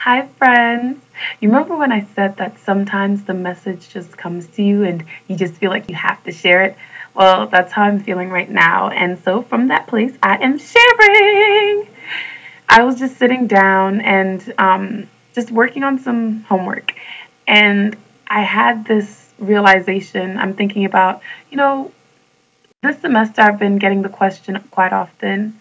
Hi, friends. You remember when I said that sometimes the message just comes to you and you just feel like you have to share it? Well, that's how I'm feeling right now. And so from that place, I am sharing. I was just sitting down and just working on some homework. And I had this realization. I'm thinking about, you know, this semester I've been getting the question quite often.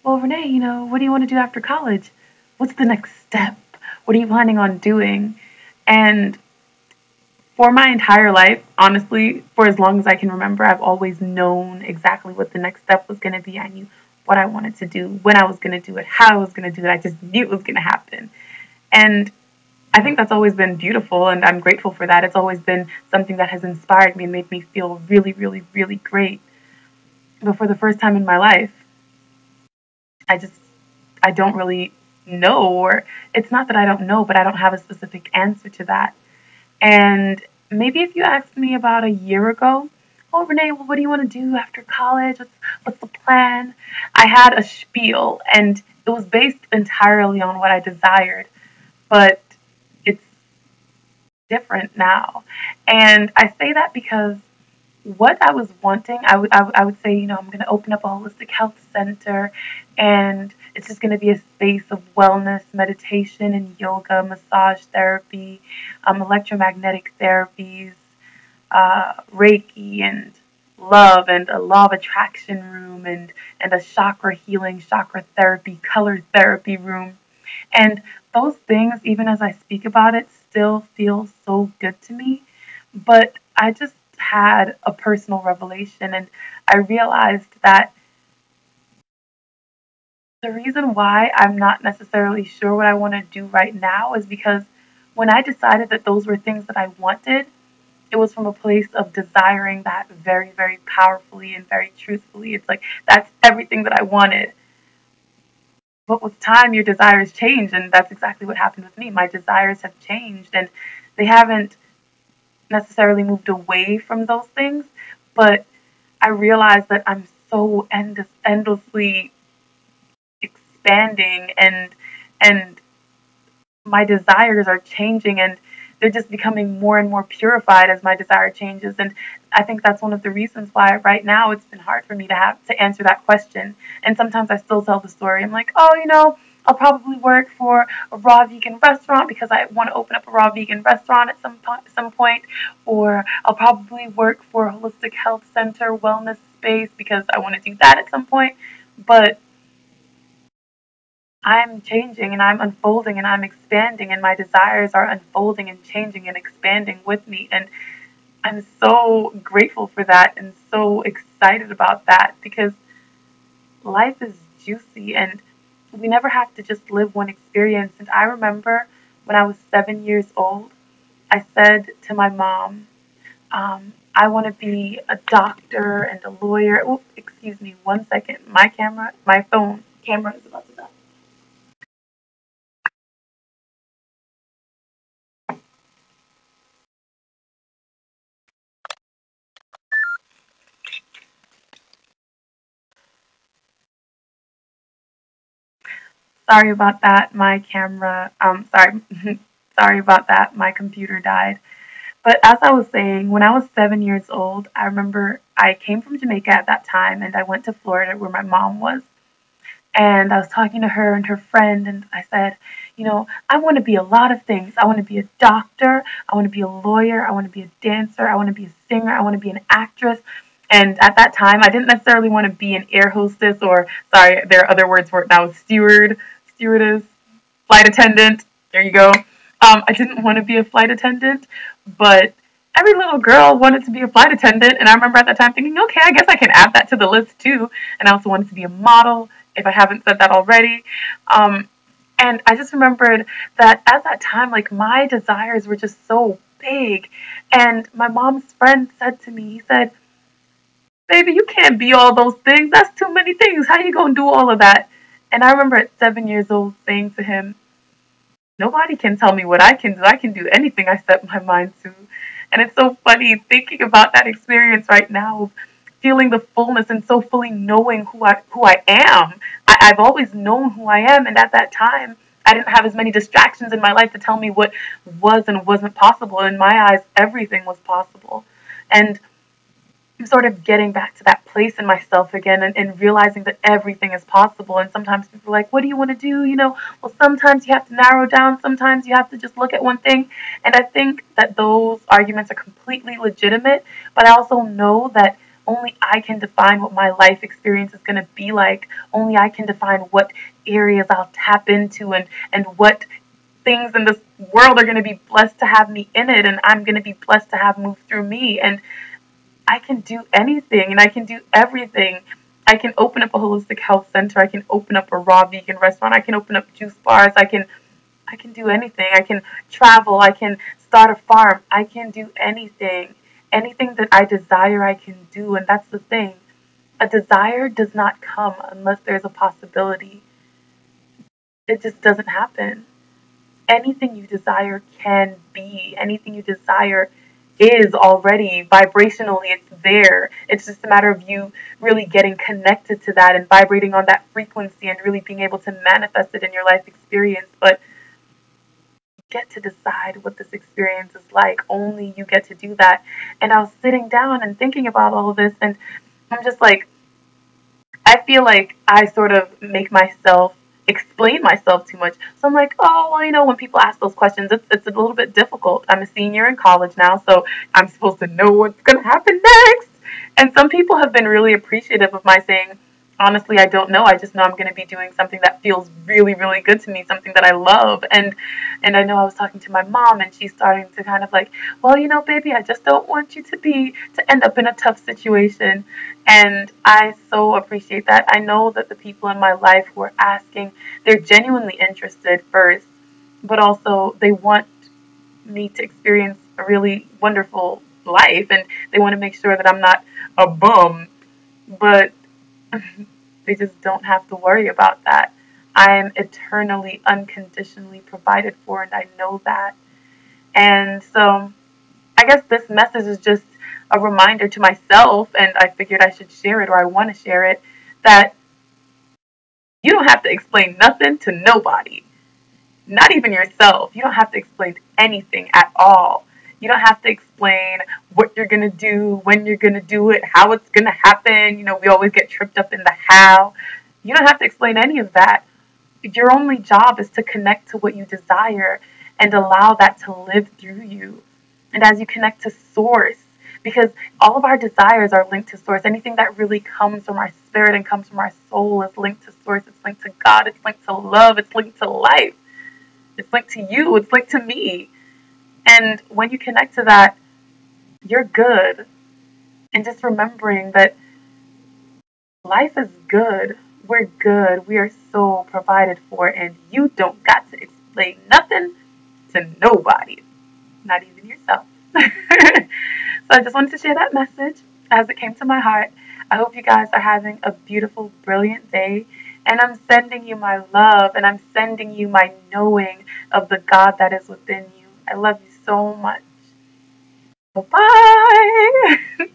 Well, Renee, what do you want to do after college? What's the next step? What are you planning on doing? And for my entire life, honestly, for as long as I can remember, I've always known exactly what the next step was going to be. I knew what I wanted to do, when I was going to do it, how I was going to do it. I just knew it was going to happen. And I think that's always been beautiful, and I'm grateful for that. It's always been something that has inspired me and made me feel really, really, really great. But for the first time in my life, I just I don't really know, or it's not that I don't know, but I don't have a specific answer to that. And maybe if you asked me about a year ago, oh, Renee, well, what do you want to do after college? What's the plan? I had a spiel, and it was based entirely on what I desired, but it's different now. And I say that because what I was wanting, I would say, I'm going to open up a holistic health center, and it's just going to be a space of wellness, meditation, and yoga, massage therapy, electromagnetic therapies, Reiki, and love, and a law of attraction room, and a chakra healing, chakra therapy, color therapy room. And those things, even as I speak about it, still feel so good to me. But I just had a personal revelation, and I realized that the reason why I'm not necessarily sure what I want to do right now is because when I decided that those were things that I wanted, it was from a place of desiring that very, very powerfully and very truthfully. It's like that's everything that I wanted. But with time, your desires change, and that's exactly what happened with me. My desires have changed, and they haven't necessarily moved away from those things, but I realized that I'm so endlessly expanding, and my desires are changing, and they're just becoming more and more purified as my desire changes. And I think that's one of the reasons why right now it's been hard for me to have to answer that question. And sometimes I still tell the story. I'm like, oh, I'll probably work for a raw vegan restaurant because I want to open up a raw vegan restaurant at some point, or I'll probably work for a holistic health center wellness space because I want to do that at some point. But I'm changing, and I'm unfolding, and I'm expanding, and my desires are unfolding and changing and expanding with me. And I'm so grateful for that and so excited about that because life is juicy, and we never have to just live one experience. And I remember when I was 7 years old, I said to my mom, I want to be a doctor and a lawyer. Oh, excuse me, 1 second. My phone camera is about to die. Sorry about that. Sorry, sorry about that. My computer died. But as I was saying, when I was 7 years old, I remember I came from Jamaica at that time, and I went to Florida where my mom was. And I was talking to her and her friend, and I said, I want to be a lot of things. I want to be a doctor. I want to be a lawyer. I want to be a dancer. I want to be a singer. I want to be an actress. And at that time, I didn't necessarily want to be an air hostess, or, sorry, there are other words for it now, stewardess, flight attendant. There you go. I didn't want to be a flight attendant, but every little girl wanted to be a flight attendant. And I remember at that time thinking, okay, I guess I can add that to the list too. And I also wanted to be a model, if I haven't said that already. Um, and I just remembered that at that time, like my desires were just so big. And my mom's friend said to me, he said, baby, you can't be all those things. That's too many things. How are you going to do all of that? And I remember at 7 years old saying to him, nobody can tell me what I can do. I can do anything I set my mind to. And it's so funny thinking about that experience right now of feeling the fullness and so fully knowing who I am. I've always known who I am, and at that time I didn't have as many distractions in my life to tell me what was and wasn't possible. In my eyes, everything was possible. And I'm sort of getting back to that place in myself again, and realizing that everything is possible. And sometimes people are like, what do you want to do? Well, sometimes you have to narrow down. Sometimes you have to just look at one thing. And I think that those arguments are completely legitimate. But I also know that only I can define what my life experience is going to be like. Only I can define what areas I'll tap into, and what things in this world are going to be blessed to have me in it. And I'm going to be blessed to have move through me. And I can do anything and I can do everything. I can open up a holistic health center. I can open up a raw vegan restaurant. I can open up juice bars. I can do anything. I can travel. I can start a farm. I can do anything. Anything that I desire, I can do. And that's the thing. A desire does not come unless there's a possibility. It just doesn't happen. Anything you desire can be. Anything you desire is already vibrationally, it's there. It's just a matter of you really getting connected to that and vibrating on that frequency and really being able to manifest it in your life experience. But you get to decide what this experience is like. Only you get to do that. And I was sitting down and thinking about all of this, and I'm just like, I feel like I sort of make myself explain myself too much. So I'm like, oh, well, when people ask those questions, it's a little bit difficult. I'm a senior in college now, so I'm supposed to know what's going to happen next. And some people have been really appreciative of my saying, honestly, I don't know. I just know I'm going to be doing something that feels really, really good to me, something that I love. And I know I was talking to my mom, and she's starting to kind of like, well, baby, I just don't want you to end up in a tough situation. And I so appreciate that. I know that the people in my life who are asking, they're genuinely interested first, but also they want me to experience a really wonderful life, and they want to make sure that I'm not a bum. But they just don't have to worry about that. I'm eternally, unconditionally provided for, and I know that. And so I guess this message is just a reminder to myself, and I figured I should share it, or I want to share it, that you don't have to explain nothing to nobody, not even yourself. You don't have to explain anything at all. You don't have to explain what you're going to do, when you're going to do it, how it's going to happen. We always get tripped up in the how. You don't have to explain any of that. Your only job is to connect to what you desire and allow that to live through you. And as you connect to source, because all of our desires are linked to source. Anything that really comes from our spirit and comes from our soul is linked to source. It's linked to God. It's linked to love. It's linked to life. It's linked to you. It's linked to me. And when you connect to that, you're good. And just remembering that life is good. We're good. We are so provided for. And you don't got to explain nothing to nobody, not even yourself. So I just wanted to share that message as it came to my heart. I hope you guys are having a beautiful, brilliant day. And I'm sending you my love, and I'm sending you my knowing of the God that is within you. I love you so much. Bye-bye.